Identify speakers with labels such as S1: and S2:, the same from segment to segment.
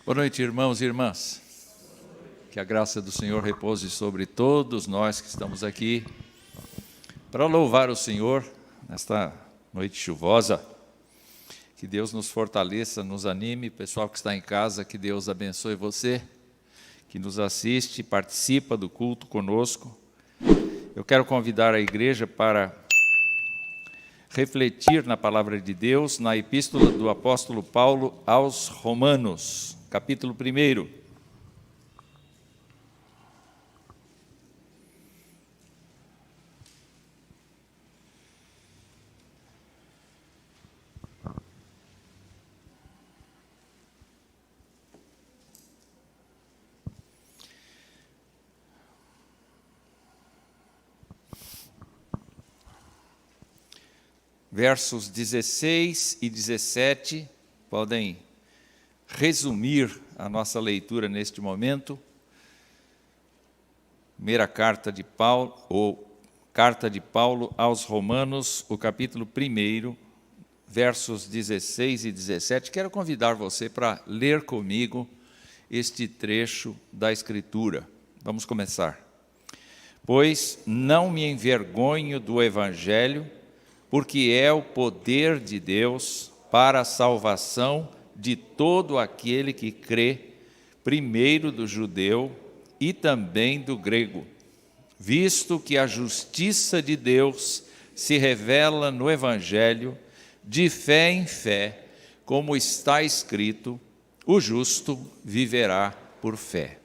S1: Boa noite, irmãos e irmãs. Que a graça do Senhor repouse sobre todos nós que estamos aqui para louvar o Senhor nesta noite chuvosa. Que Deus nos fortaleça, nos anime. Pessoal que está em casa, que Deus abençoe você, que nos assiste e participa do culto conosco. Eu quero convidar a igreja para refletir na palavra de Deus, na epístola do apóstolo Paulo aos Romanos, capítulo 1. Versos 16 e 17 podem resumir a nossa leitura neste momento. Primeira carta de Paulo, ou carta de Paulo aos Romanos, o capítulo 1, versos 16 e 17. Quero convidar você para ler comigo este trecho da Escritura. Vamos começar. Pois não me envergonho do Evangelho, porque é o poder de Deus para a salvação de todo aquele que crê, primeiro do judeu e também do grego, visto que a justiça de Deus se revela no Evangelho, de fé em fé, como está escrito, o justo viverá por fé.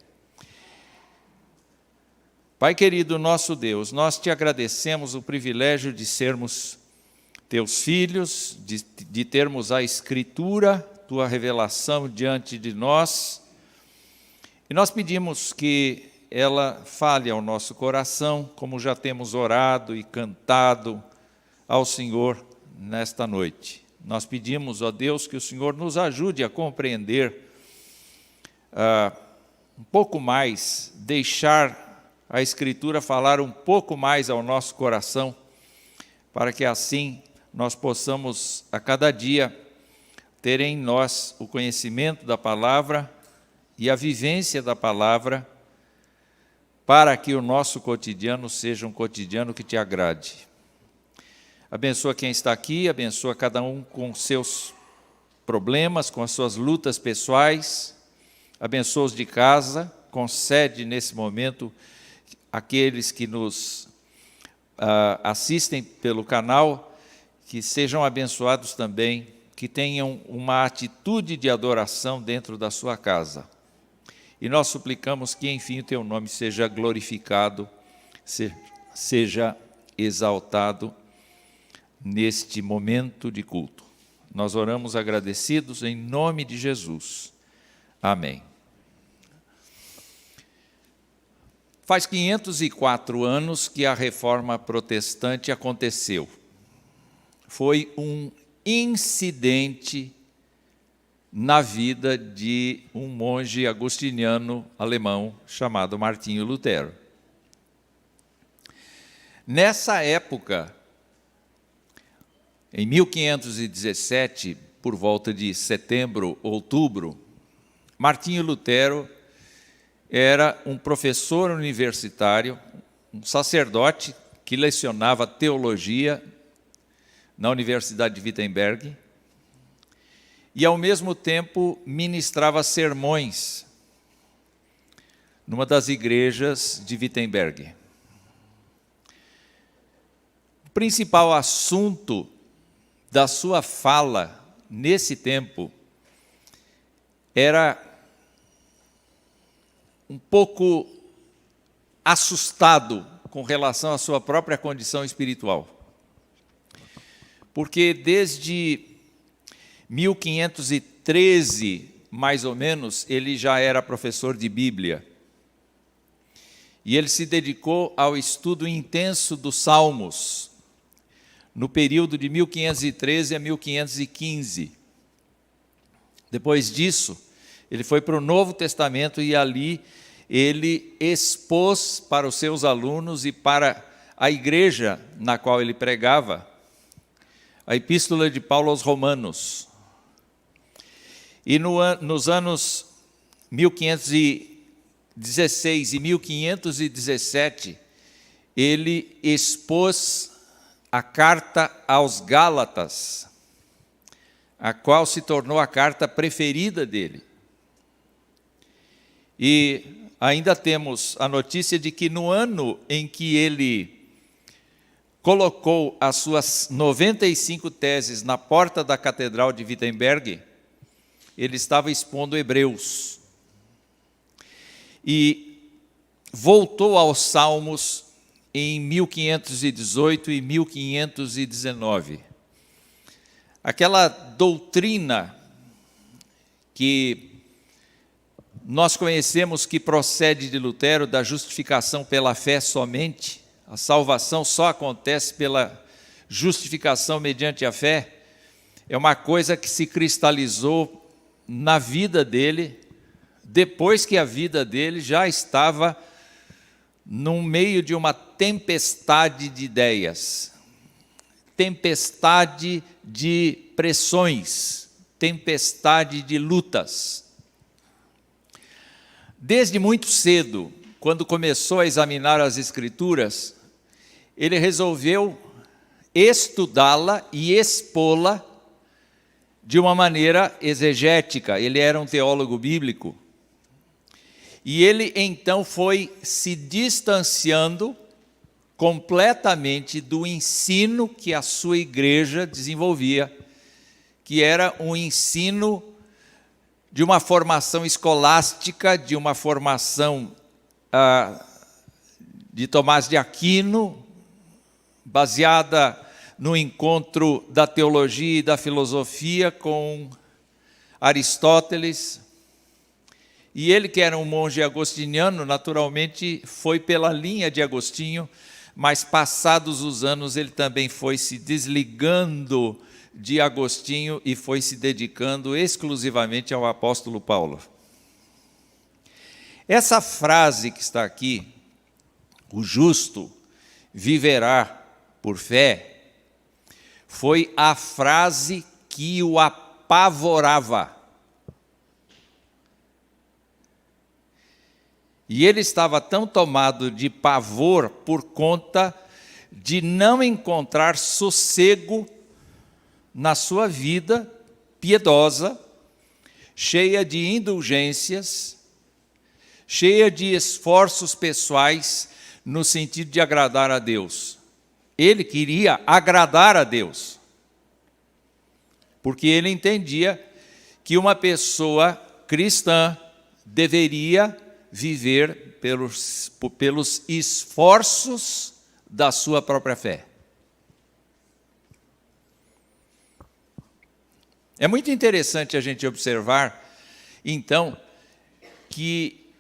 S1: Pai querido, nosso Deus, nós te agradecemos o privilégio de sermos teus filhos, de termos a Escritura, tua revelação diante de nós. E nós pedimos que ela fale ao nosso coração, como já temos orado e cantado ao Senhor nesta noite. Nós pedimos, ó Deus, que o Senhor nos ajude a compreender um pouco mais, deixar a Escritura falar um pouco mais ao nosso coração, para que assim nós possamos a cada dia ter em nós o conhecimento da palavra e a vivência da palavra, para que o nosso cotidiano seja um cotidiano que te agrade. Abençoa quem está aqui, abençoa cada um com seus problemas, com as suas lutas pessoais, abençoa os de casa, concede nesse momento aqueles que nos assistem pelo canal, que sejam abençoados também, que tenham uma atitude de adoração dentro da sua casa. E nós suplicamos que, enfim, o teu nome seja glorificado, seja exaltado neste momento de culto. Nós oramos agradecidos em nome de Jesus. Amém. Faz 504 anos que a Reforma Protestante aconteceu. Foi um incidente na vida de um monge agostiniano alemão chamado Martinho Lutero. Nessa época, em 1517, por volta de setembro, outubro, Martinho Lutero era um professor universitário, um sacerdote que lecionava teologia na Universidade de Wittenberg, e ao mesmo tempo ministrava sermões numa das igrejas de Wittenberg. O principal assunto da sua fala nesse tempo era um pouco assustado com relação à sua própria condição espiritual. Porque desde 1513, mais ou menos, ele já era professor de Bíblia. E ele se dedicou ao estudo intenso dos Salmos, no período de 1513 a 1515. Depois disso, ele foi para o Novo Testamento e ali ele expôs para os seus alunos e para a igreja na qual ele pregava a epístola de Paulo aos Romanos. E nos anos 1516 e 1517, ele expôs a carta aos Gálatas, a qual se tornou a carta preferida dele. E ainda temos a notícia de que no ano em que ele colocou as suas 95 teses na porta da Catedral de Wittenberg, ele estava expondo Hebreus. E voltou aos Salmos em 1518 e 1519. Aquela doutrina que nós conhecemos que procede de Lutero, da justificação pela fé somente, a salvação só acontece pela justificação mediante a fé, é uma coisa que se cristalizou na vida dele, depois que a vida dele já estava no meio de uma tempestade de ideias, tempestade de pressões, tempestade de lutas. Desde muito cedo, quando começou a examinar as Escrituras, ele resolveu estudá-la e expô-la de uma maneira exegética. Ele era um teólogo bíblico. E ele então foi se distanciando completamente do ensino que a sua igreja desenvolvia, que era um ensino de uma formação escolástica, de uma formação de Tomás de Aquino, baseada no encontro da teologia e da filosofia com Aristóteles. E ele, que era um monge agostiniano, naturalmente foi pela linha de Agostinho, mas passados os anos ele também foi se desligando de Agostinho e foi se dedicando exclusivamente ao apóstolo Paulo. Essa frase que está aqui, o justo viverá por fé, foi a frase que o apavorava. E ele estava tão tomado de pavor por conta de não encontrar sossego na sua vida piedosa, cheia de indulgências, cheia de esforços pessoais no sentido de agradar a Deus. Ele queria agradar a Deus, porque ele entendia que uma pessoa cristã deveria viver pelos esforços da sua própria fé. É muito interessante a gente observar, então, que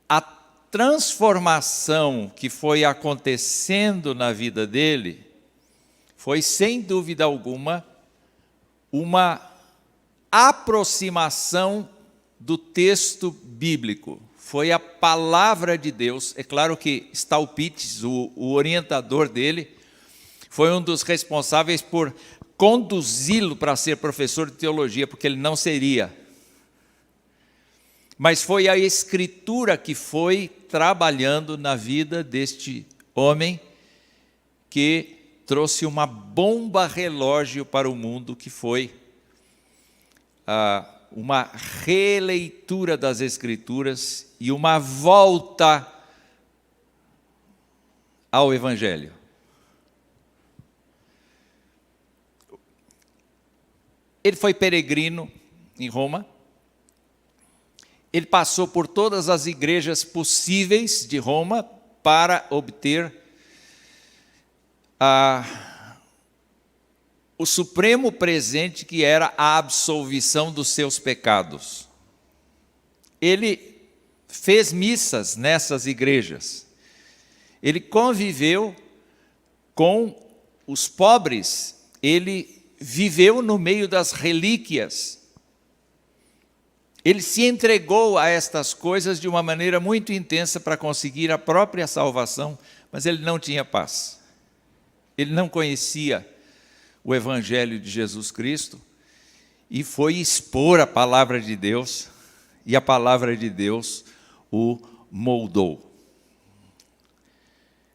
S1: a transformação que foi acontecendo na vida dele foi, sem dúvida alguma, uma aproximação do texto bíblico. Foi a palavra de Deus. É claro que Staupitz, o orientador dele, foi um dos responsáveis por conduzi-lo para ser professor de teologia, porque ele não seria. Mas foi a Escritura que foi trabalhando na vida deste homem, que trouxe uma bomba relógio para o mundo, que foi uma releitura das Escrituras e uma volta ao Evangelho. Ele foi peregrino em Roma. Ele passou por todas as igrejas possíveis de Roma para obter o supremo presente, que era a absolvição dos seus pecados. Ele fez missas nessas igrejas. Ele conviveu com os pobres. Ele viveu no meio das relíquias. Ele se entregou a estas coisas de uma maneira muito intensa para conseguir a própria salvação, mas ele não tinha paz. Ele não conhecia o Evangelho de Jesus Cristo e foi expor a palavra de Deus e a palavra de Deus o moldou.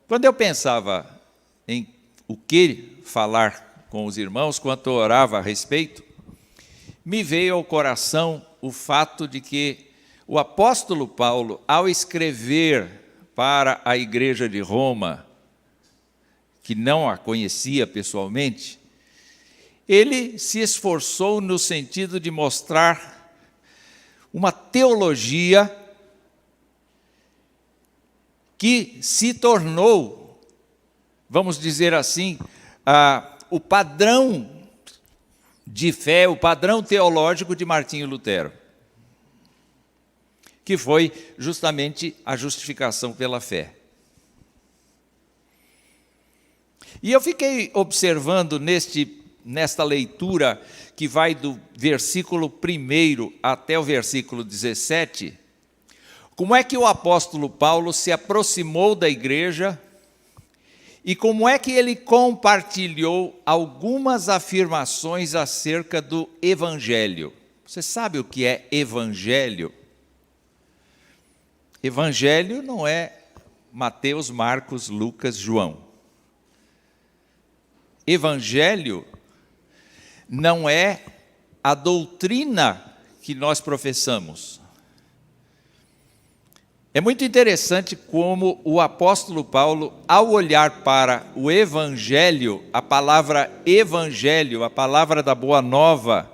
S1: Quando eu pensava em o que falar com os irmãos, quando eu orava a respeito, me veio ao coração o fato de que o apóstolo Paulo, ao escrever para a igreja de Roma, que não a conhecia pessoalmente, ele se esforçou no sentido de mostrar uma teologia que se tornou, vamos dizer assim, o padrão de fé, o padrão teológico de Martinho Lutero, que foi justamente a justificação pela fé. E eu fiquei observando nesta leitura, que vai do versículo 1 até o versículo 17, como é que o apóstolo Paulo se aproximou da igreja e como é que ele compartilhou algumas afirmações acerca do evangelho. Você sabe o que é evangelho? Evangelho não é Mateus, Marcos, Lucas, João. Evangelho não é a doutrina que nós professamos. É muito interessante como o apóstolo Paulo, ao olhar para o evangelho, a palavra evangelho, a palavra da boa nova,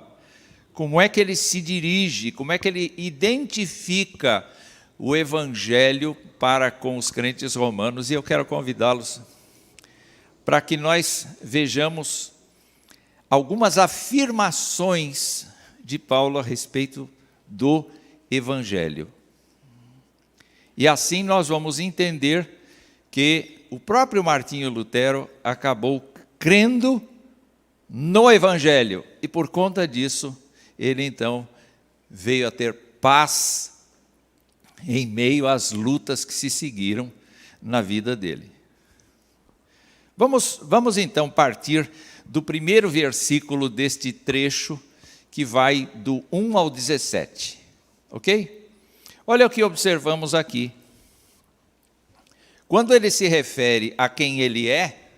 S1: como é que ele se dirige, como é que ele identifica o evangelho para com os crentes romanos. E eu quero convidá-los para que nós vejamos algumas afirmações de Paulo a respeito do evangelho. E assim nós vamos entender que o próprio Martinho Lutero acabou crendo no evangelho e por conta disso ele então veio a ter paz em meio às lutas que se seguiram na vida dele. Vamos então partir do primeiro versículo deste trecho que vai do 1 ao 17, ok? Olha o que observamos aqui. Quando ele se refere a quem ele é,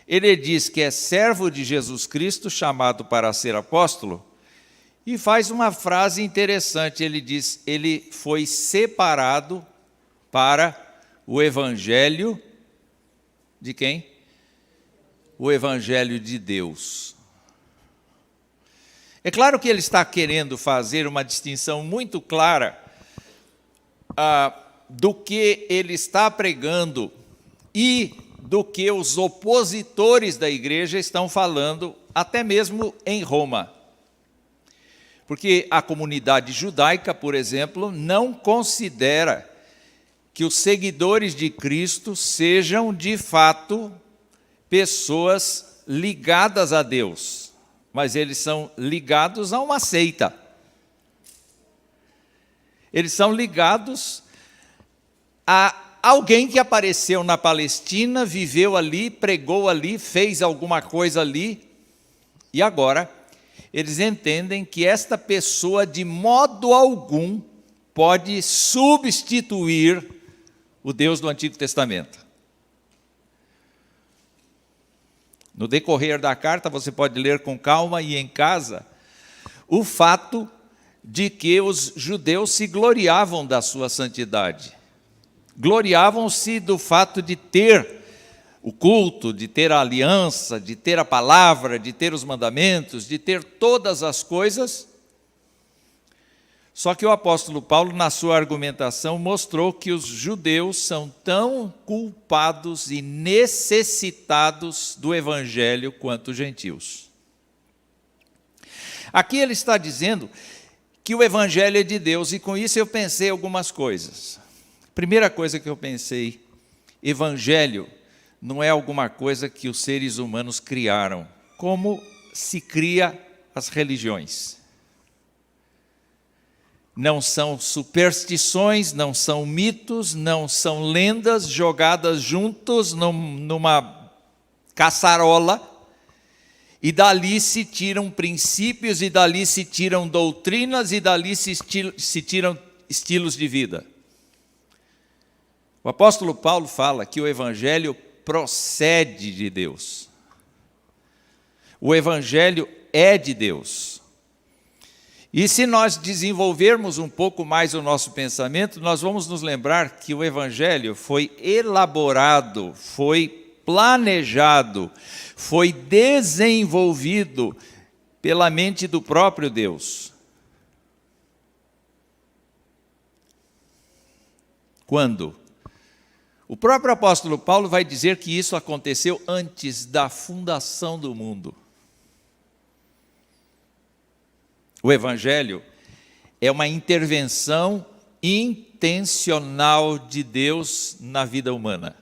S1: ele diz que é servo de Jesus Cristo, chamado para ser apóstolo, e faz uma frase interessante, ele diz, ele foi separado para o evangelho de quem? O evangelho de Deus. É claro que ele está querendo fazer uma distinção muito clara do que ele está pregando e do que os opositores da igreja estão falando, até mesmo em Roma. Porque a comunidade judaica, por exemplo, não considera que os seguidores de Cristo sejam, de fato, pessoas ligadas a Deus, mas eles são ligados a uma seita. Eles são ligados a alguém que apareceu na Palestina, viveu ali, pregou ali, fez alguma coisa ali, e agora eles entendem que esta pessoa de modo algum pode substituir o Deus do Antigo Testamento. No decorrer da carta, você pode ler com calma e em casa, o fato de que os judeus se gloriavam da sua santidade. Gloriavam-se do fato de ter o culto, de ter a aliança, de ter a palavra, de ter os mandamentos, de ter todas as coisas. Só que o apóstolo Paulo, na sua argumentação, mostrou que os judeus são tão culpados e necessitados do evangelho quanto os gentios. Aqui ele está dizendo que o evangelho é de Deus, e com isso eu pensei algumas coisas. Primeira coisa que eu pensei, evangelho não é alguma coisa que os seres humanos criaram, como se cria as religiões. Não são superstições, não são mitos, não são lendas jogadas juntos numa caçarola e dali se tiram princípios, e dali se tiram doutrinas, e dali se tiram estilos de vida. O apóstolo Paulo fala que o Evangelho procede de Deus. O Evangelho é de Deus. E se nós desenvolvermos um pouco mais o nosso pensamento, nós vamos nos lembrar que o Evangelho foi elaborado, foi planejado, foi desenvolvido pela mente do próprio Deus. Quando? O próprio apóstolo Paulo vai dizer que isso aconteceu antes da fundação do mundo. O Evangelho é uma intervenção intencional de Deus na vida humana.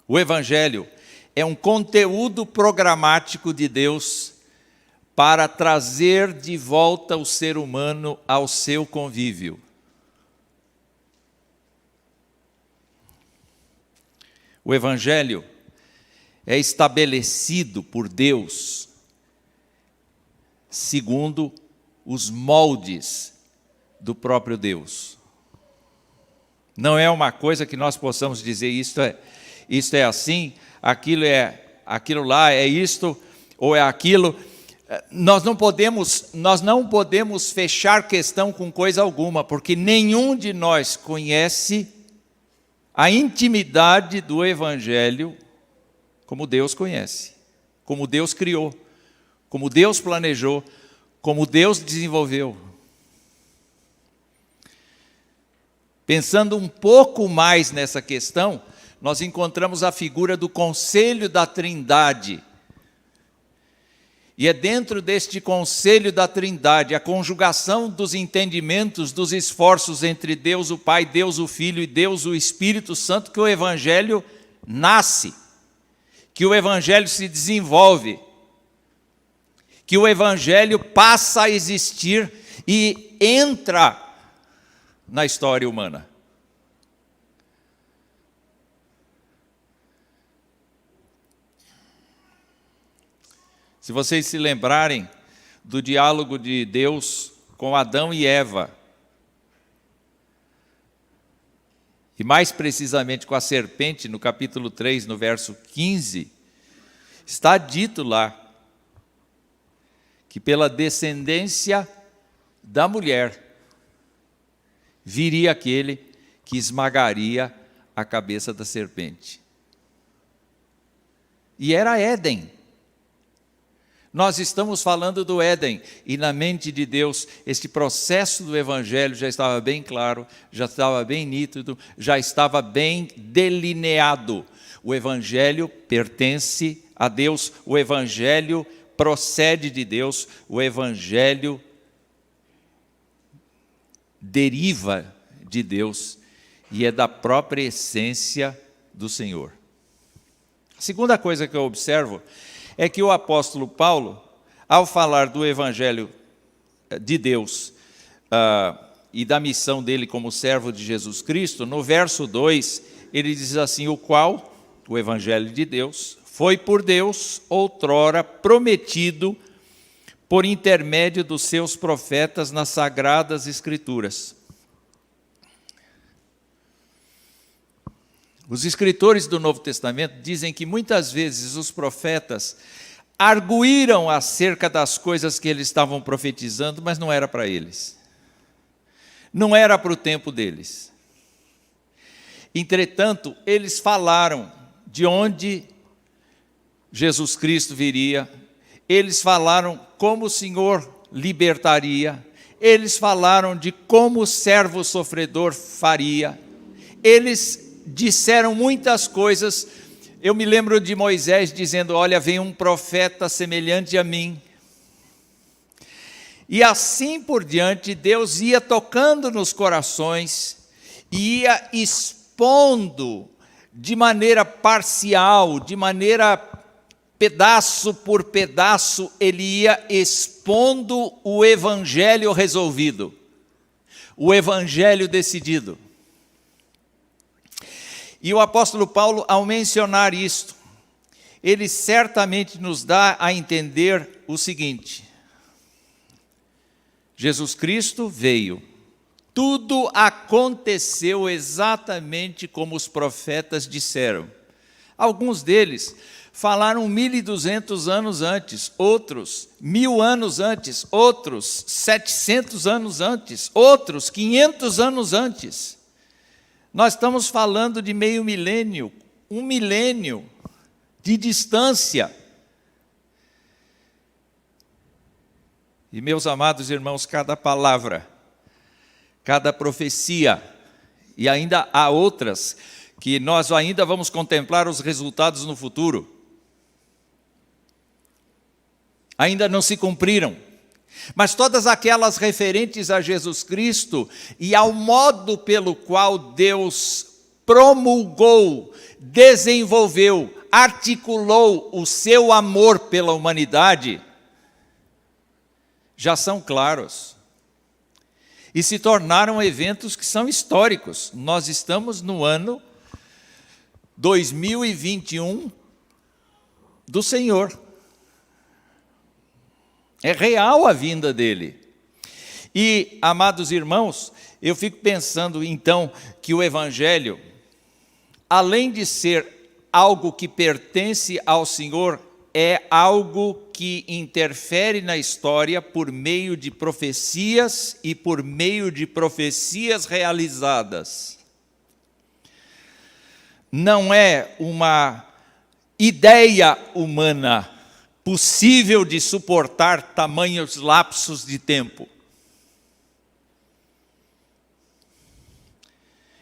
S1: O Evangelho é um conteúdo programático de Deus para trazer de volta o ser humano ao seu convívio. O Evangelho é estabelecido por Deus segundo os moldes do próprio Deus. Não é uma coisa que nós possamos dizer isto é assim, aquilo lá é isto ou é aquilo. Nós não podemos fechar questão com coisa alguma, porque nenhum de nós conhece a intimidade do Evangelho como Deus conhece, como Deus criou, como Deus planejou, como Deus desenvolveu. Pensando um pouco mais nessa questão, nós encontramos a figura do conselho da Trindade. E é dentro deste conselho da Trindade, a conjugação dos entendimentos, dos esforços entre Deus o Pai, Deus o Filho e Deus o Espírito Santo, que o Evangelho nasce, que o Evangelho se desenvolve, que o Evangelho passa a existir e entra na história humana. Se vocês se lembrarem do diálogo de Deus com Adão e Eva, e mais precisamente com a serpente, no capítulo 3, no verso 15, está dito lá que pela descendência da mulher viria aquele que esmagaria a cabeça da serpente. E era Éden. Nós estamos falando do Éden, e na mente de Deus, este processo do Evangelho já estava bem claro, já estava bem nítido, já estava bem delineado. O Evangelho pertence a Deus, o Evangelho procede de Deus, o Evangelho deriva de Deus e é da própria essência do Senhor. A segunda coisa que eu observo é que o apóstolo Paulo, ao falar do Evangelho de Deus e da missão dele como servo de Jesus Cristo, no verso 2, ele diz assim: o qual, o Evangelho de Deus, foi por Deus outrora prometido por intermédio dos seus profetas nas Sagradas Escrituras. Os escritores do Novo Testamento dizem que muitas vezes os profetas arguíram acerca das coisas que eles estavam profetizando, mas não era para eles. Não era para o tempo deles. Entretanto, eles falaram de onde Jesus Cristo viria, eles falaram como o Senhor libertaria, eles falaram de como o servo sofredor faria, eles disseram muitas coisas. Eu me lembro de Moisés dizendo: olha, vem um profeta semelhante a mim. E assim por diante, Deus ia tocando nos corações, ia expondo de maneira parcial, de maneira pedaço por pedaço, ele ia expondo o Evangelho resolvido, o Evangelho decidido. E o apóstolo Paulo, ao mencionar isto, ele certamente nos dá a entender o seguinte: Jesus Cristo veio, tudo aconteceu exatamente como os profetas disseram. Alguns deles falaram 1.200 anos antes, outros 1.000 anos antes, outros 700 anos antes, outros 500 anos antes. Nós estamos falando de meio milênio, 1 milênio de distância. E, meus amados irmãos, cada palavra, cada profecia, e ainda há outras que nós ainda vamos contemplar os resultados no futuro, ainda não se cumpriram. Mas todas aquelas referentes a Jesus Cristo e ao modo pelo qual Deus promulgou, desenvolveu, articulou o seu amor pela humanidade, já são claros. E se tornaram eventos que são históricos. Nós estamos no ano 2021 do Senhor. É real a vinda dele. E, amados irmãos, eu fico pensando então que o Evangelho, além de ser algo que pertence ao Senhor, é algo que interfere na história por meio de profecias e por meio de profecias realizadas. Não é uma ideia humana possível de suportar tamanhos lapsos de tempo.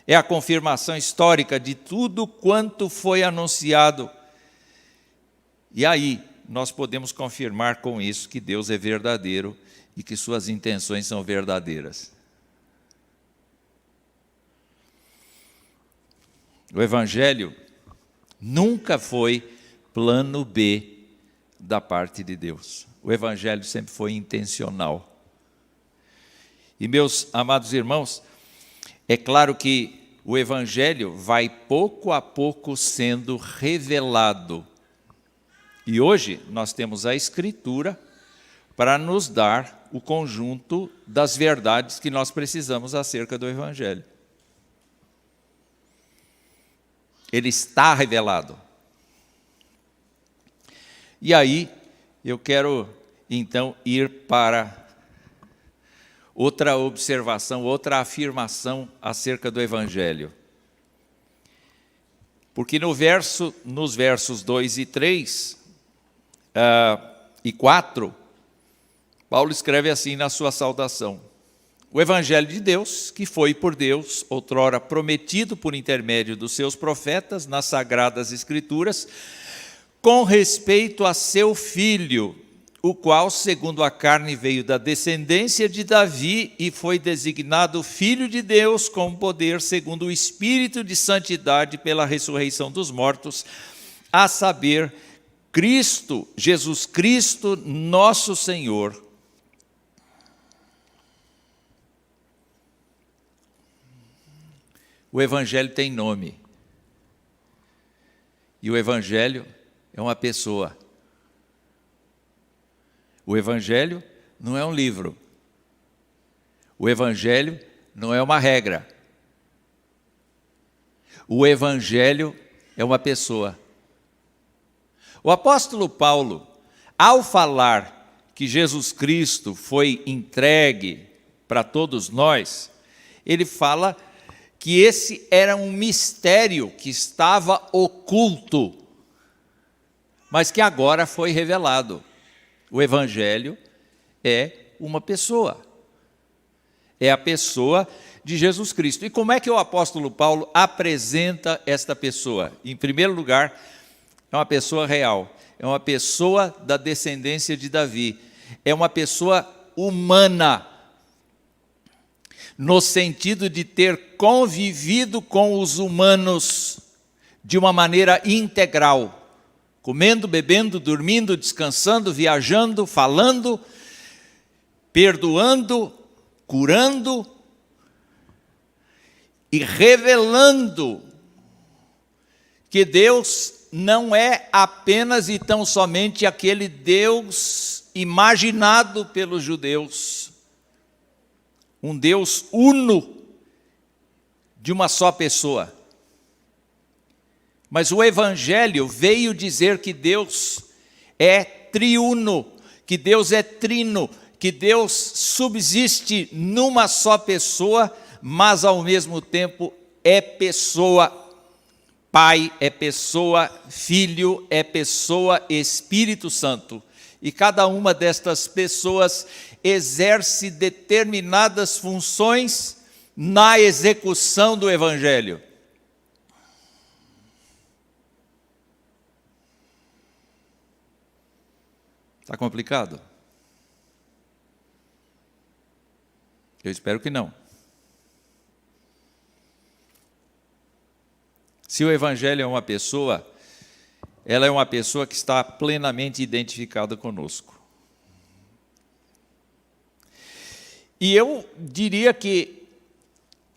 S1: É a confirmação histórica de tudo quanto foi anunciado. E aí, nós podemos confirmar com isso que Deus é verdadeiro e que suas intenções são verdadeiras. O Evangelho nunca foi plano B da parte de Deus. O Evangelho sempre foi intencional. E, meus amados irmãos, é claro que o Evangelho vai pouco a pouco sendo revelado. E hoje nós temos a Escritura para nos dar o conjunto das verdades que nós precisamos acerca do Evangelho. Ele está revelado. E aí, eu quero então ir para outra observação, outra afirmação acerca do Evangelho. Porque nos versos 2 e 3 e 4, Paulo escreve assim na sua saudação: o Evangelho de Deus, que foi por Deus outrora prometido por intermédio dos seus profetas nas Sagradas Escrituras, com respeito a seu Filho, o qual, segundo a carne, veio da descendência de Davi e foi designado Filho de Deus com poder, segundo o Espírito de santidade pela ressurreição dos mortos, a saber, Cristo, Jesus Cristo, nosso Senhor. O Evangelho tem nome. E o Evangelho é uma pessoa. O Evangelho não é um livro. O Evangelho não é uma regra. O Evangelho é uma pessoa. O apóstolo Paulo, ao falar que Jesus Cristo foi entregue para todos nós, ele fala que esse era um mistério que estava oculto, mas que agora foi revelado. O Evangelho é uma pessoa. É a pessoa de Jesus Cristo. E como é que o apóstolo Paulo apresenta esta pessoa? Em primeiro lugar, é uma pessoa real. É uma pessoa da descendência de Davi. É uma pessoa humana, no sentido de ter convivido com os humanos de uma maneira integral. Comendo, bebendo, dormindo, descansando, viajando, falando, perdoando, curando e revelando que Deus não é apenas e tão somente aquele Deus imaginado pelos judeus, um Deus uno de uma só pessoa. Mas o Evangelho veio dizer que Deus é triuno, que Deus é trino, que Deus subsiste numa só pessoa, mas ao mesmo tempo é pessoa Pai, é pessoa Filho, é pessoa Espírito Santo. E cada uma destas pessoas exerce determinadas funções na execução do Evangelho. Está complicado? Eu espero que não. Se o Evangelho é uma pessoa, ela é uma pessoa que está plenamente identificada conosco. E eu diria que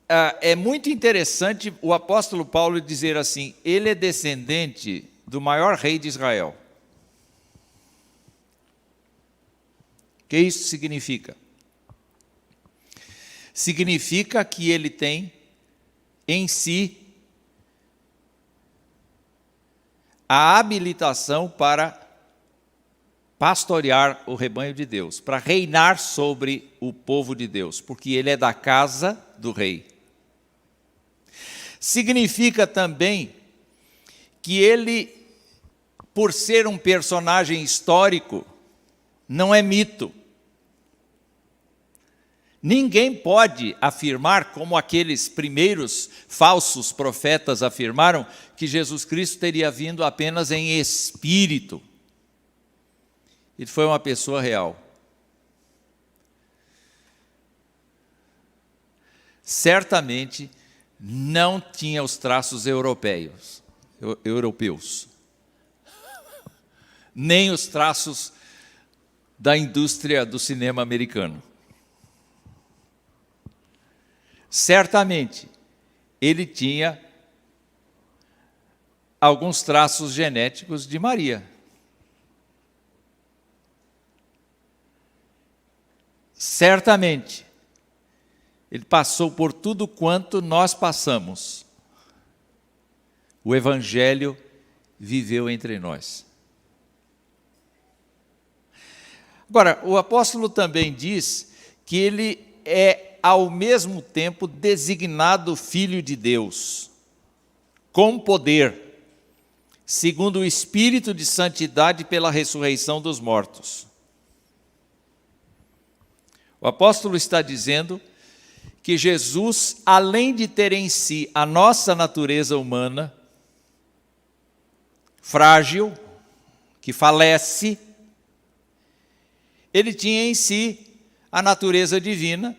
S1: é muito interessante o apóstolo Paulo dizer assim, ele é descendente do maior rei de Israel. O que isso significa? Significa que ele tem em si a habilitação para pastorear o rebanho de Deus, para reinar sobre o povo de Deus, porque ele é da casa do rei. Significa também que ele, por ser um personagem histórico, não é mito. Ninguém pode afirmar, como aqueles primeiros falsos profetas afirmaram, que Jesus Cristo teria vindo apenas em espírito. Ele foi uma pessoa real. Certamente não tinha os traços europeus, nem os traços da indústria do cinema americano. Certamente, ele tinha alguns traços genéticos de Maria. Certamente, ele passou por tudo quanto nós passamos. O Evangelho viveu entre nós. Agora, o apóstolo também diz que ele é, ao mesmo tempo, designado Filho de Deus, com poder, segundo o Espírito de santidade pela ressurreição dos mortos. O apóstolo está dizendo que Jesus, além de ter em si a nossa natureza humana, frágil, que falece, ele tinha em si a natureza divina,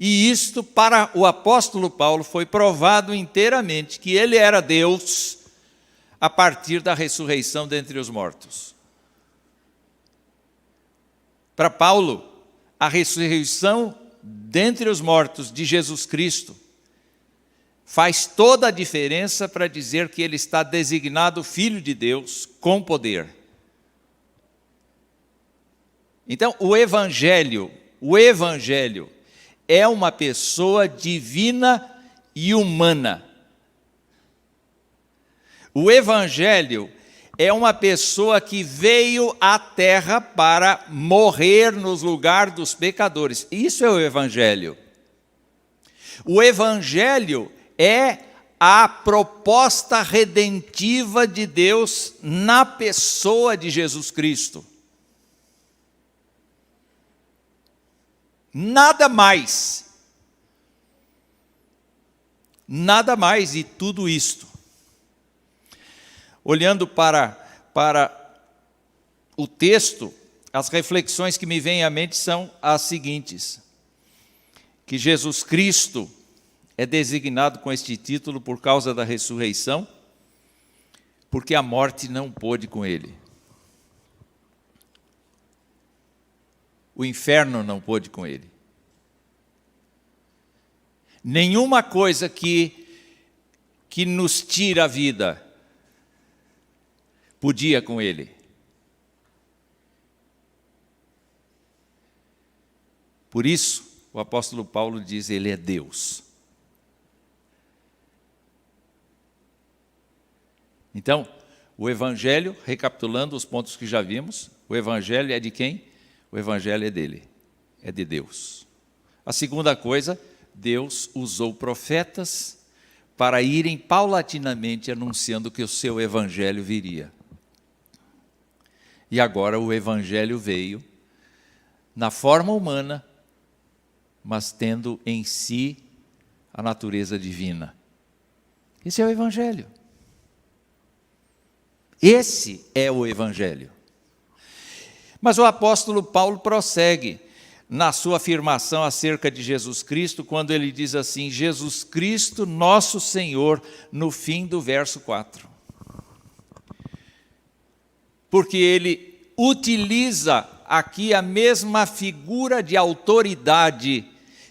S1: e isto, para o apóstolo Paulo, foi provado inteiramente que ele era Deus a partir da ressurreição dentre os mortos. Para Paulo, a ressurreição dentre os mortos de Jesus Cristo faz toda a diferença para dizer que ele está designado Filho de Deus com poder. Então, o Evangelho é uma pessoa divina e humana. O Evangelho é uma pessoa que veio à terra para morrer nos lugares dos pecadores. Isso é o Evangelho. O Evangelho é a proposta redentiva de Deus na pessoa de Jesus Cristo. Nada mais. Nada mais, e tudo isto. Olhando para o texto, as reflexões que me vêm à mente são as seguintes: que Jesus Cristo é designado com este título por causa da ressurreição, porque a morte não pôde com ele. O inferno não pôde com ele. Nenhuma coisa que nos tira a vida podia com ele. Por isso, o apóstolo Paulo diz, ele é Deus. Então, o Evangelho, recapitulando os pontos que já vimos, o Evangelho é de quem? O Evangelho é dele, é de Deus. A segunda coisa, Deus usou profetas para irem paulatinamente anunciando que o seu Evangelho viria. E agora o Evangelho veio na forma humana, mas tendo em si a natureza divina. Esse é o Evangelho. Esse é o Evangelho. Mas o apóstolo Paulo prossegue na sua afirmação acerca de Jesus Cristo, quando ele diz assim, Jesus Cristo, nosso Senhor, no fim do verso 4. Porque ele utiliza aqui a mesma figura de autoridade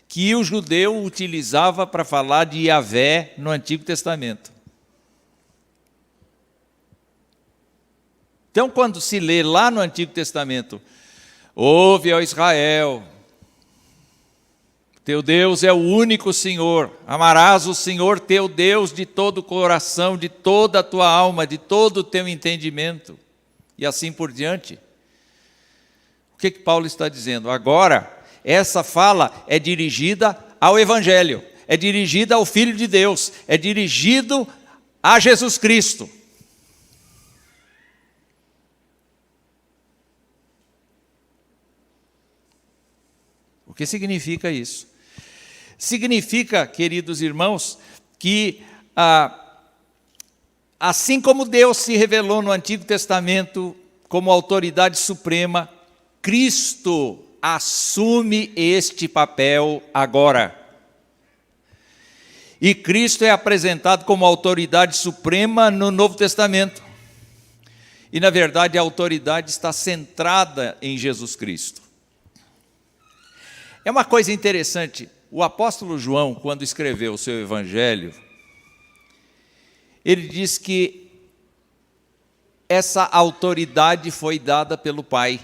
S1: que o judeu utilizava para falar de Yahvé no Antigo Testamento. Então, quando se lê lá no Antigo Testamento, ouve, ó Israel, teu Deus é o único Senhor, amarás o Senhor teu Deus de todo o coração, de toda a tua alma, de todo o teu entendimento, e assim por diante. O que Paulo está dizendo? Agora, essa fala é dirigida ao Evangelho, é dirigida ao Filho de Deus, é dirigido a Jesus Cristo. O que significa isso? Significa, queridos irmãos, que assim como Deus se revelou no Antigo Testamento como autoridade suprema, Cristo assume este papel agora. E Cristo é apresentado como autoridade suprema no Novo Testamento. E, na verdade, a autoridade está centrada em Jesus Cristo. É uma coisa interessante, o apóstolo João, quando escreveu o seu evangelho, ele diz que essa autoridade foi dada pelo Pai.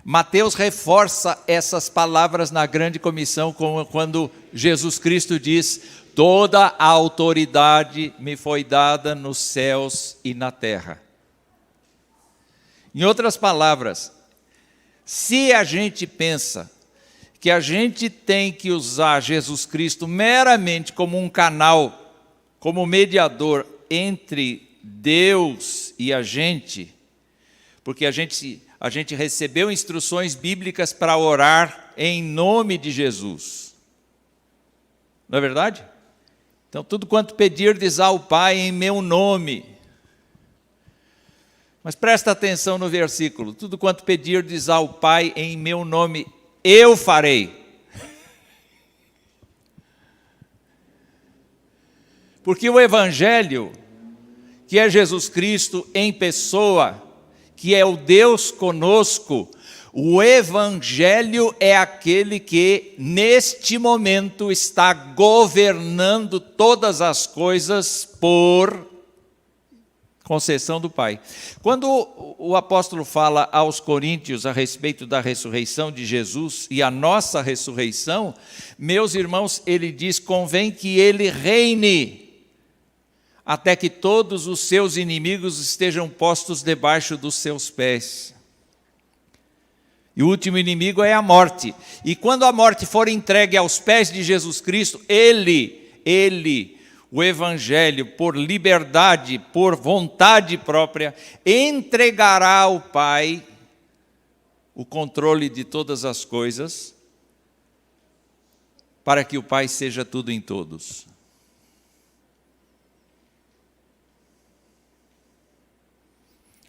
S1: Mateus reforça essas palavras na grande comissão, quando Jesus Cristo diz, toda a autoridade me foi dada nos céus e na terra. Em outras palavras, se a gente pensa que a gente tem que usar Jesus Cristo meramente como um canal, como mediador entre Deus e a gente, porque a gente recebeu instruções bíblicas para orar em nome de Jesus. Não é verdade? Então, tudo quanto pedirdes ao Pai em meu nome. Mas presta atenção no versículo. Tudo quanto pedirdes ao Pai em meu nome, eu farei. Porque o Evangelho, que é Jesus Cristo em pessoa, que é o Deus conosco, o Evangelho é aquele que, neste momento, está governando todas as coisas por concessão do Pai. Quando o apóstolo fala aos coríntios a respeito da ressurreição de Jesus e a nossa ressurreição, meus irmãos, ele diz, convém que ele reine, até que todos os seus inimigos estejam postos debaixo dos seus pés. E o último inimigo é a morte. E quando a morte for entregue aos pés de Jesus Cristo, ele, o Evangelho, por liberdade, por vontade própria, entregará ao Pai o controle de todas as coisas, para que o Pai seja tudo em todos.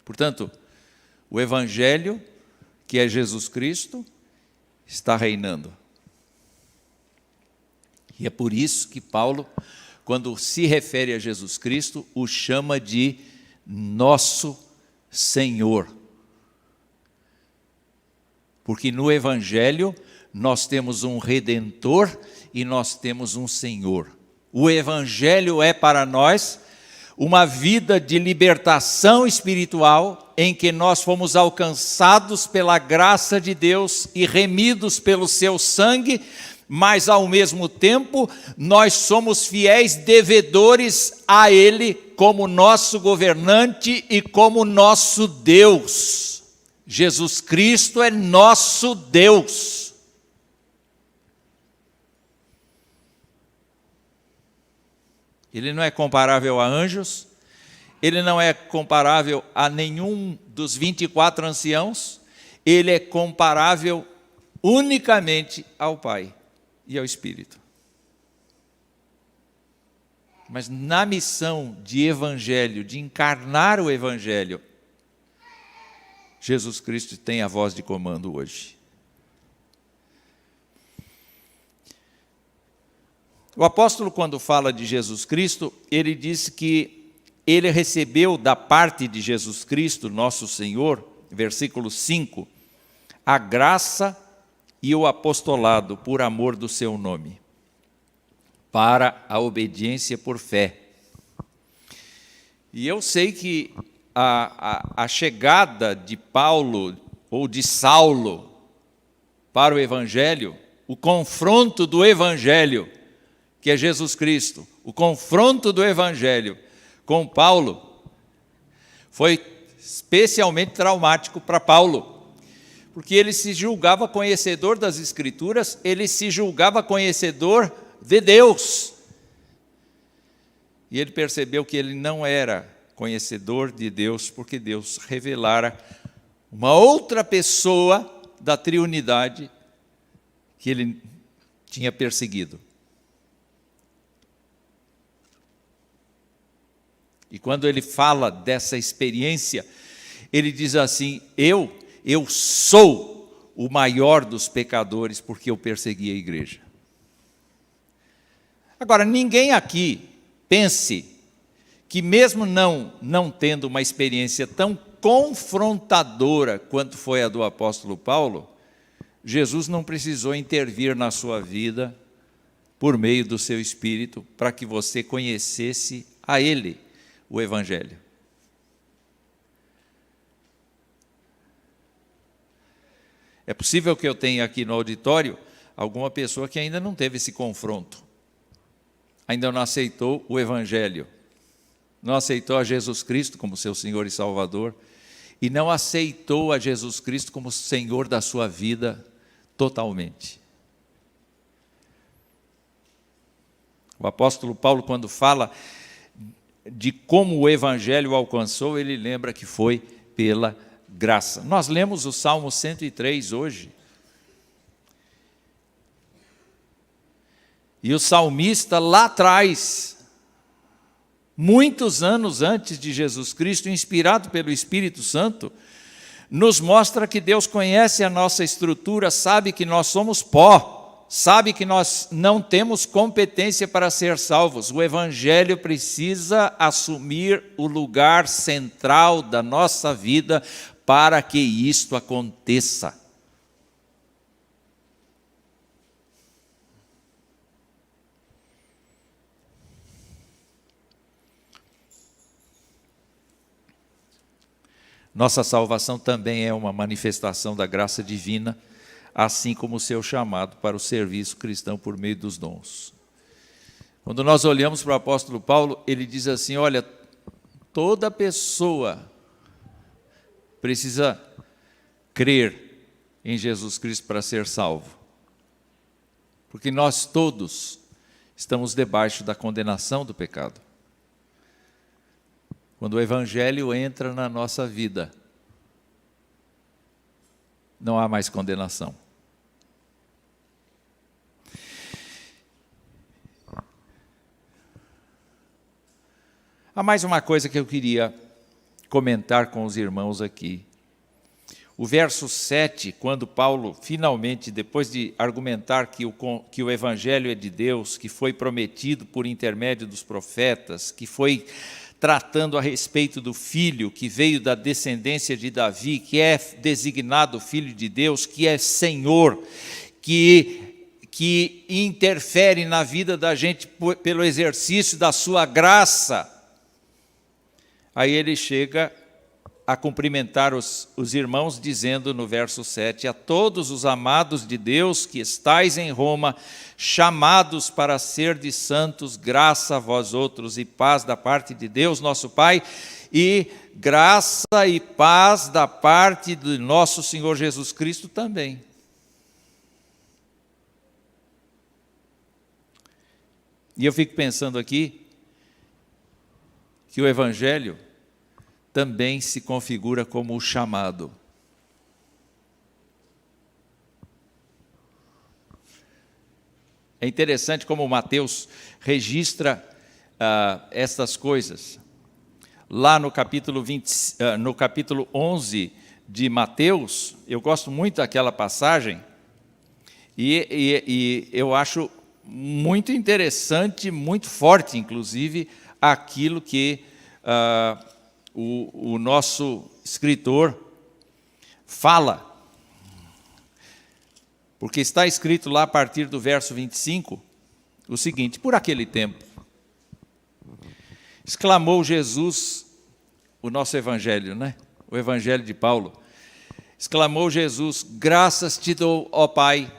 S1: Portanto, o Evangelho, que é Jesus Cristo, está reinando. E é por isso que Paulo, quando se refere a Jesus Cristo, o chama de nosso Senhor. Porque no Evangelho nós temos um Redentor e nós temos um Senhor. O Evangelho é para nós uma vida de libertação espiritual, em que nós fomos alcançados pela graça de Deus e remidos pelo seu sangue, mas ao mesmo tempo nós somos fiéis devedores a Ele como nosso governante e como nosso Deus. Jesus Cristo é nosso Deus. Ele não é comparável a anjos, ele não é comparável a nenhum dos 24 anciãos, ele é comparável unicamente ao Pai e ao Espírito. Mas na missão de evangelho, de encarnar o evangelho, Jesus Cristo tem a voz de comando hoje. O apóstolo, quando fala de Jesus Cristo, ele diz que ele recebeu da parte de Jesus Cristo, nosso Senhor, versículo 5, a graça e o apostolado por amor do seu nome, para a obediência por fé. E eu sei que a chegada de Paulo ou de Saulo para o Evangelho, o confronto do Evangelho, que é Jesus Cristo, o confronto do Evangelho com Paulo, foi especialmente traumático para Paulo, porque ele se julgava conhecedor das Escrituras, ele se julgava conhecedor de Deus, e ele percebeu que ele não era conhecedor de Deus, porque Deus revelara uma outra pessoa da triunidade que ele tinha perseguido. E quando ele fala dessa experiência, ele diz assim: eu sou o maior dos pecadores, porque eu persegui a igreja. Agora, ninguém aqui pense que mesmo não tendo uma experiência tão confrontadora quanto foi a do apóstolo Paulo, Jesus não precisou intervir na sua vida por meio do seu Espírito para que você conhecesse a Ele, o Evangelho. É possível que eu tenha aqui no auditório alguma pessoa que ainda não teve esse confronto, ainda não aceitou o Evangelho, não aceitou a Jesus Cristo como seu Senhor e Salvador, e não aceitou a Jesus Cristo como Senhor da sua vida totalmente. O apóstolo Paulo, quando fala de como o Evangelho o alcançou, ele lembra que foi pela graça. Nós lemos o Salmo 103 hoje. E o salmista lá atrás, muitos anos antes de Jesus Cristo, inspirado pelo Espírito Santo, nos mostra que Deus conhece a nossa estrutura, sabe que nós somos pó, sabe que nós não temos competência para ser salvos. O Evangelho precisa assumir o lugar central da nossa vida para que isto aconteça. Nossa salvação também é uma manifestação da graça divina, assim como o seu chamado para o serviço cristão por meio dos dons. Quando nós olhamos para o apóstolo Paulo, ele diz assim: olha, toda pessoa precisa crer em Jesus Cristo para ser salvo, porque nós todos estamos debaixo da condenação do pecado. Quando o Evangelho entra na nossa vida, não há mais condenação. Há mais uma coisa que eu queria comentar com os irmãos aqui. O verso 7, quando Paulo finalmente, depois de argumentar que o Evangelho é de Deus, que foi prometido por intermédio dos profetas, que foi tratando a respeito do Filho que veio da descendência de Davi, que é designado Filho de Deus, que é Senhor, que interfere na vida da gente pelo exercício da sua graça. Aí ele chega a cumprimentar os irmãos, dizendo no verso 7, a todos os amados de Deus que estais em Roma, chamados para ser de santos, graça a vós outros e paz da parte de Deus, nosso Pai, e graça e paz da parte do nosso Senhor Jesus Cristo também. E eu fico pensando aqui que o Evangelho também se configura como o chamado. É interessante como Mateus registra estas coisas. Lá no capítulo 11 de Mateus, eu gosto muito daquela passagem, e eu acho muito interessante, muito forte, inclusive, aquilo que o nosso escritor fala. Porque está escrito lá a partir do verso 25, o seguinte: por aquele tempo, exclamou Jesus, o nosso evangelho, né? O evangelho de Paulo, exclamou Jesus, graças te dou, ó Pai,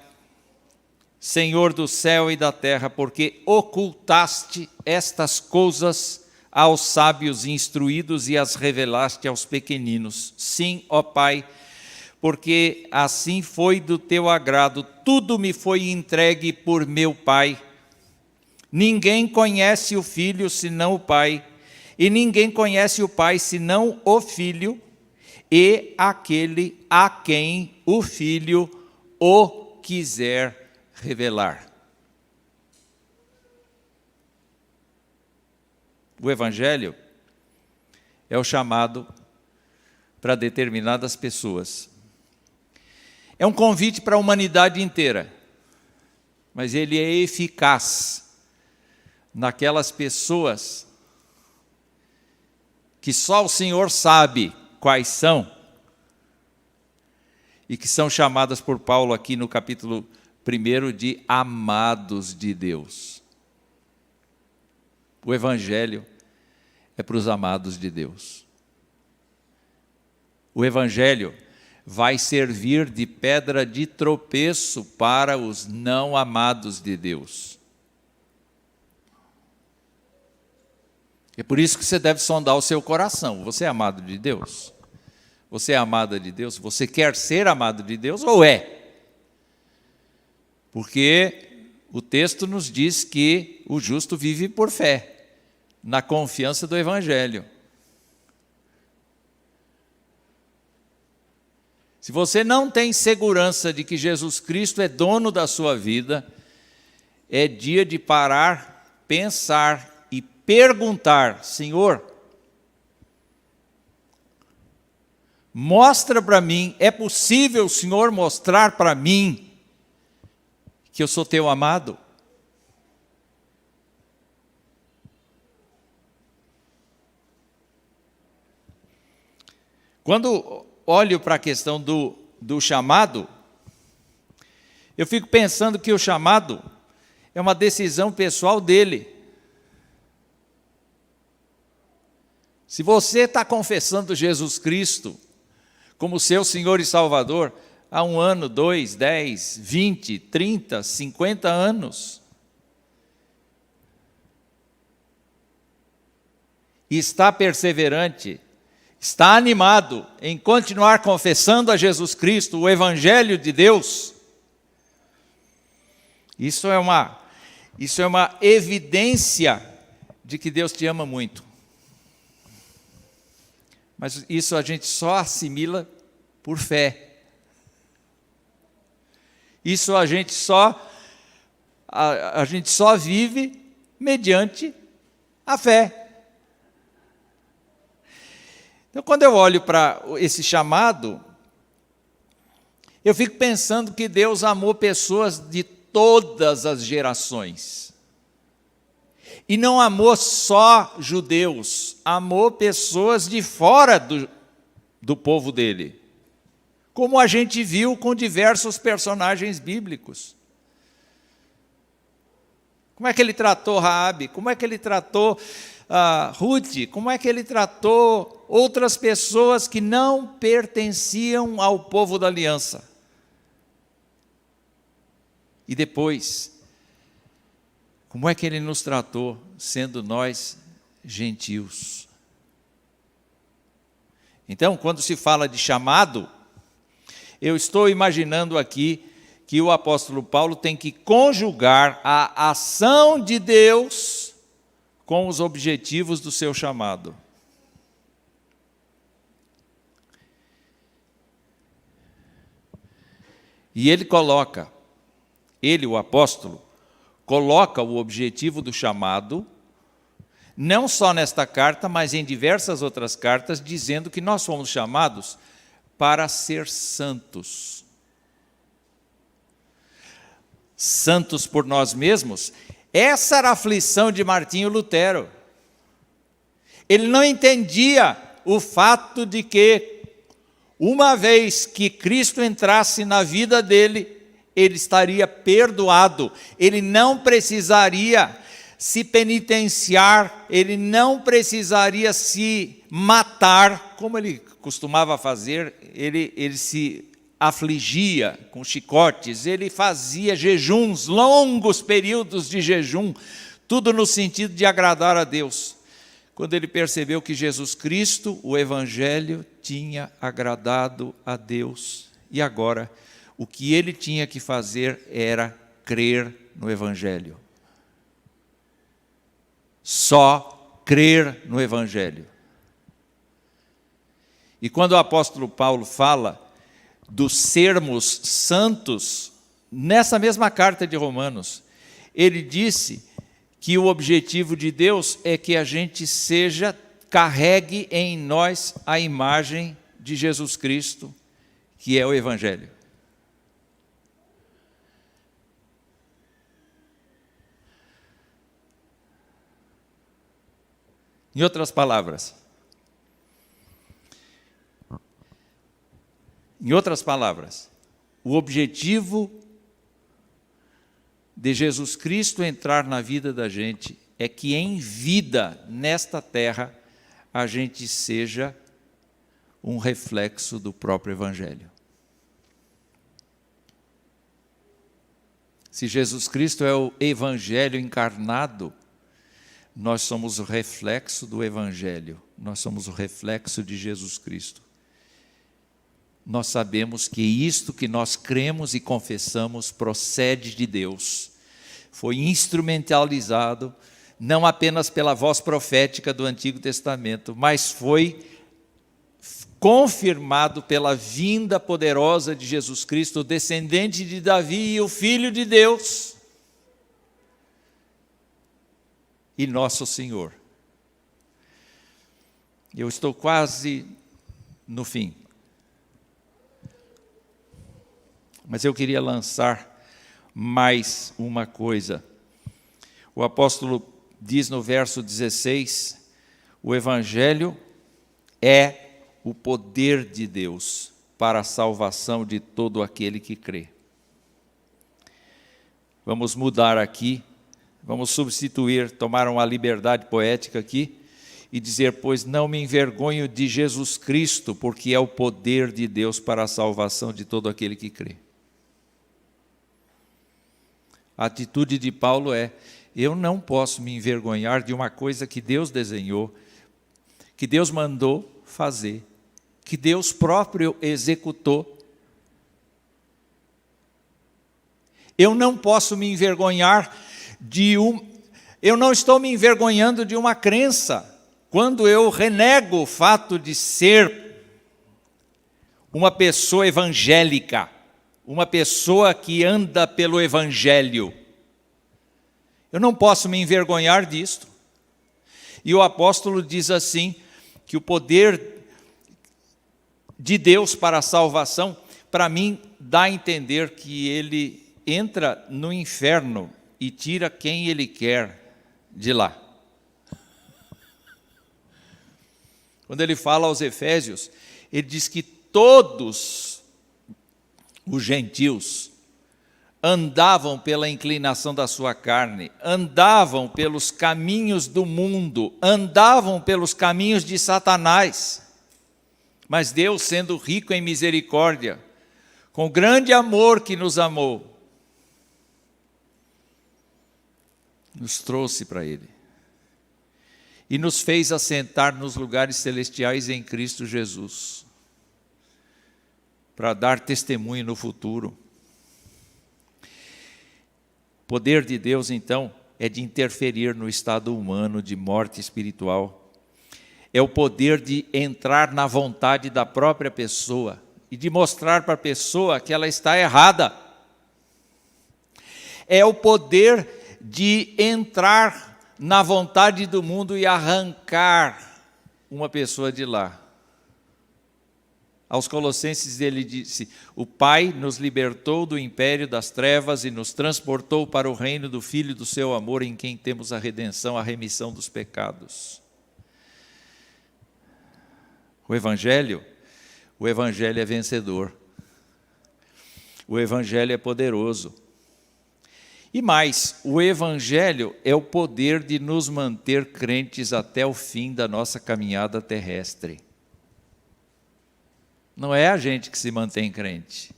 S1: Senhor do céu e da terra, porque ocultaste estas coisas aos sábios instruídos e as revelaste aos pequeninos. Sim, ó Pai, porque assim foi do teu agrado, tudo me foi entregue por meu Pai. Ninguém conhece o Filho senão o Pai, e ninguém conhece o Pai senão o Filho, e aquele a quem o Filho o quiser revelar. O Evangelho é o chamado para determinadas pessoas. É um convite para a humanidade inteira, mas ele é eficaz naquelas pessoas que só o Senhor sabe quais são e que são chamadas por Paulo aqui no capítulo 1 de amados de Deus. O Evangelho é para os amados de Deus. O Evangelho vai servir de pedra de tropeço para os não amados de Deus. É por isso que você deve sondar o seu coração. Você é amado de Deus? Você é amada de Deus? Você quer ser amado de Deus ou é? Porque o texto nos diz que o justo vive por fé, na confiança do Evangelho. Se você não tem segurança de que Jesus Cristo é dono da sua vida, é dia de parar, pensar e perguntar: Senhor, mostra para mim, é possível o Senhor mostrar para mim que eu sou teu amado? Quando olho para a questão do chamado, eu fico pensando que o chamado é uma decisão pessoal dele. Se você está confessando Jesus Cristo como seu Senhor e Salvador há 1 ano, 2, 10, 20, 30, 50 anos, e está perseverante, está animado em continuar confessando a Jesus Cristo, o Evangelho de Deus, isso é uma evidência de que Deus te ama muito. Mas isso a gente só assimila por fé. Isso a gente só vive mediante a fé. Então, quando eu olho para esse chamado, eu fico pensando que Deus amou pessoas de todas as gerações. E não amou só judeus, amou pessoas de fora do povo dele. Como a gente viu com diversos personagens bíblicos. Como é que ele tratou Raabe? Como é que ele tratou Ruth, como é que ele tratou outras pessoas que não pertenciam ao povo da aliança. E depois, como é que ele nos tratou, sendo nós gentios? Então, quando se fala de chamado, eu estou imaginando aqui que o apóstolo Paulo tem que conjugar a ação de Deus com os objetivos do seu chamado. E ele coloca, o apóstolo, coloca o objetivo do chamado, não só nesta carta, mas em diversas outras cartas, dizendo que nós fomos chamados para ser santos. Santos por nós mesmos. Essa era a aflição de Martinho Lutero. Ele não entendia o fato de que, uma vez que Cristo entrasse na vida dele, ele estaria perdoado, ele não precisaria se penitenciar, ele não precisaria se matar, como ele costumava fazer, ele se afligia com chicotes, ele fazia jejuns, longos períodos de jejum, tudo no sentido de agradar a Deus. Quando ele percebeu que Jesus Cristo, o Evangelho, tinha agradado a Deus, e agora o que ele tinha que fazer era crer no Evangelho. Só crer no Evangelho. E quando o apóstolo Paulo fala dos sermos santos, nessa mesma carta de Romanos, ele disse que o objetivo de Deus é que a gente carregue em nós a imagem de Jesus Cristo, que é o Evangelho. Em outras palavras, o objetivo de Jesus Cristo entrar na vida da gente é que em vida, nesta terra, a gente seja um reflexo do próprio Evangelho. Se Jesus Cristo é o Evangelho encarnado, nós somos o reflexo do Evangelho, nós somos o reflexo de Jesus Cristo. Nós sabemos que isto que nós cremos e confessamos procede de Deus. Foi instrumentalizado, não apenas pela voz profética do Antigo Testamento, mas foi confirmado pela vinda poderosa de Jesus Cristo, o descendente de Davi e o Filho de Deus, e nosso Senhor. Eu estou quase no fim. Mas eu queria lançar mais uma coisa. O apóstolo diz no verso 16, o Evangelho é o poder de Deus para a salvação de todo aquele que crê. Vamos mudar aqui, vamos substituir, tomar uma liberdade poética aqui e dizer, pois não me envergonho de Jesus Cristo, porque é o poder de Deus para a salvação de todo aquele que crê. A atitude de Paulo é, eu não posso me envergonhar de uma coisa que Deus desenhou, que Deus mandou fazer, que Deus próprio executou. Eu não posso me envergonhar eu não estou me envergonhando de uma crença, quando eu renego o fato de ser uma pessoa evangélica, uma pessoa que anda pelo Evangelho. Eu não posso me envergonhar disto. E o apóstolo diz assim, que o poder de Deus para a salvação, para mim, dá a entender que ele entra no inferno e tira quem ele quer de lá. Quando ele fala aos Efésios, ele diz que todos os gentios andavam pela inclinação da sua carne, andavam pelos caminhos do mundo, andavam pelos caminhos de Satanás. Mas Deus, sendo rico em misericórdia, com grande amor que nos amou, nos trouxe para Ele e nos fez assentar nos lugares celestiais em Cristo Jesus, para dar testemunho no futuro. O poder de Deus, então, é de interferir no estado humano de morte espiritual. É o poder de entrar na vontade da própria pessoa e de mostrar para a pessoa que ela está errada. É o poder de entrar na vontade do mundo e arrancar uma pessoa de lá. Aos Colossenses ele disse: o Pai nos libertou do império das trevas e nos transportou para o reino do Filho do seu amor, em quem temos a redenção, a remissão dos pecados. O Evangelho é vencedor. O Evangelho é poderoso. E mais, o Evangelho é o poder de nos manter crentes até o fim da nossa caminhada terrestre. Não é a gente que se mantém crente.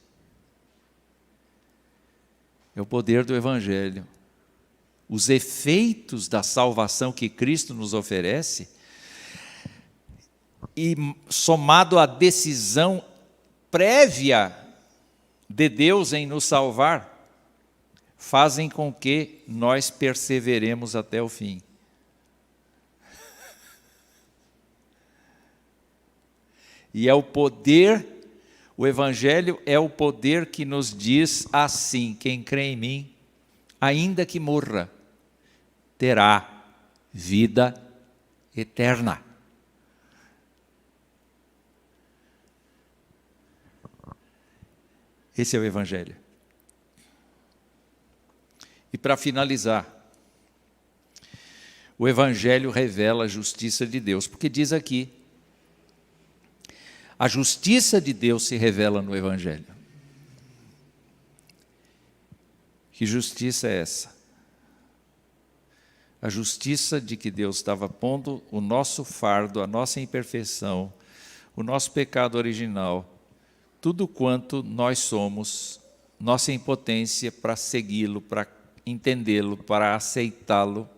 S1: É o poder do Evangelho. Os efeitos da salvação que Cristo nos oferece, e somado à decisão prévia de Deus em nos salvar, fazem com que nós perseveremos até o fim. E é o poder, o Evangelho é o poder que nos diz assim: quem crê em mim, ainda que morra, terá vida eterna. Esse é o Evangelho. E para finalizar, o Evangelho revela a justiça de Deus, porque diz aqui, a justiça de Deus se revela no Evangelho. Que justiça é essa? A justiça de que Deus estava pondo o nosso fardo, a nossa imperfeição, o nosso pecado original, tudo quanto nós somos, nossa impotência para segui-lo, para entendê-lo, para aceitá-lo,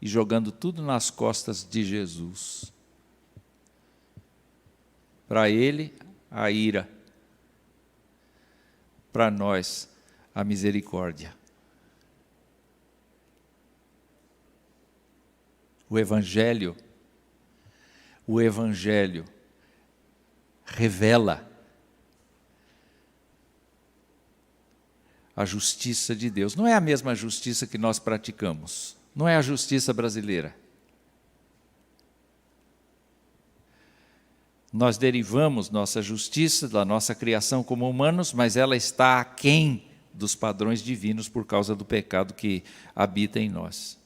S1: e jogando tudo nas costas de Jesus. Para Ele, a ira. Para nós, a misericórdia. O Evangelho revela a justiça de Deus. Não é a mesma justiça que nós praticamos. Não é a justiça brasileira. Nós derivamos nossa justiça da nossa criação como humanos, mas ela está aquém dos padrões divinos por causa do pecado que habita em nós.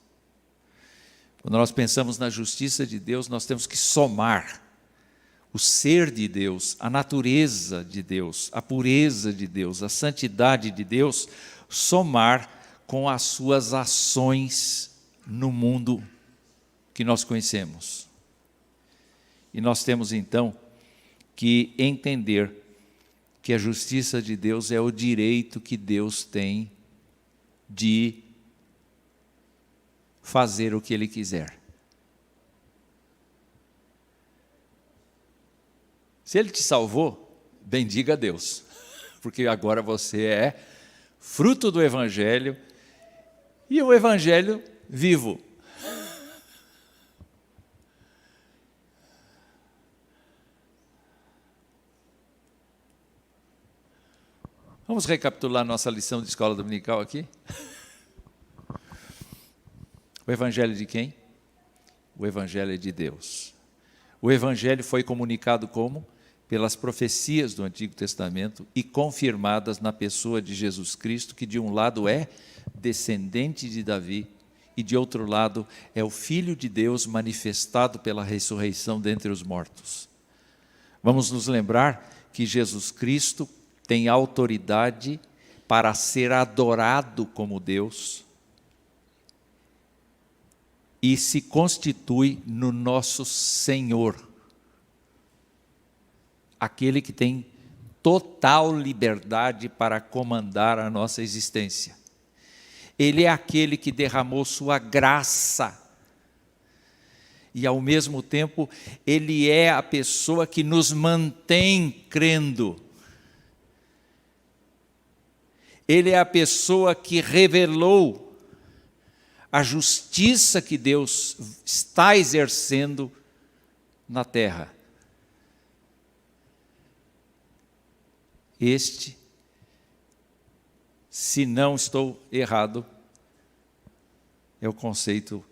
S1: Quando nós pensamos na justiça de Deus, nós temos que somar o ser de Deus, a natureza de Deus, a pureza de Deus, a santidade de Deus, somar com as suas ações no mundo que nós conhecemos. E nós temos então que entender que a justiça de Deus é o direito que Deus tem de fazer o que Ele quiser. Se Ele te salvou, bendiga a Deus, porque agora você é fruto do Evangelho, e o Evangelho vivo. Vamos recapitular nossa lição de escola dominical aqui? O Evangelho de quem? O Evangelho é de Deus. O Evangelho foi comunicado como? Pelas profecias do Antigo Testamento e confirmadas na pessoa de Jesus Cristo, que de um lado é descendente de Davi e de outro lado é o Filho de Deus manifestado pela ressurreição dentre os mortos. Vamos nos lembrar que Jesus Cristo tem autoridade para ser adorado como Deus e se constitui no nosso Senhor, aquele que tem total liberdade para comandar a nossa existência. Ele é aquele que derramou sua graça e, ao mesmo tempo, Ele é a pessoa que nos mantém crendo. Ele é a pessoa que revelou a justiça que Deus está exercendo na terra. Este, se não estou errado, é o conceito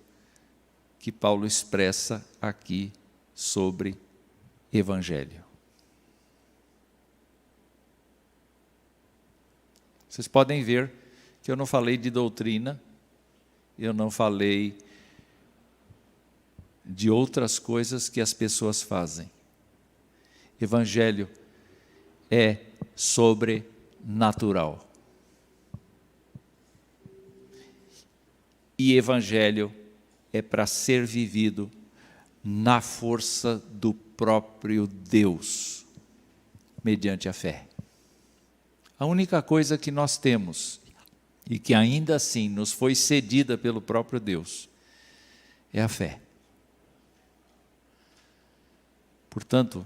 S1: que Paulo expressa aqui sobre Evangelho. Vocês podem ver que eu não falei de doutrina, eu não falei de outras coisas que as pessoas fazem. Evangelho é sobrenatural. E Evangelho é para ser vivido na força do próprio Deus, mediante a fé. A única coisa que nós temos, e que ainda assim nos foi cedida pelo próprio Deus, é a fé. Portanto,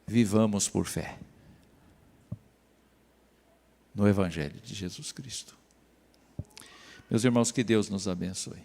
S1: vivamos por fé no Evangelho de Jesus Cristo. Meus irmãos, que Deus nos abençoe.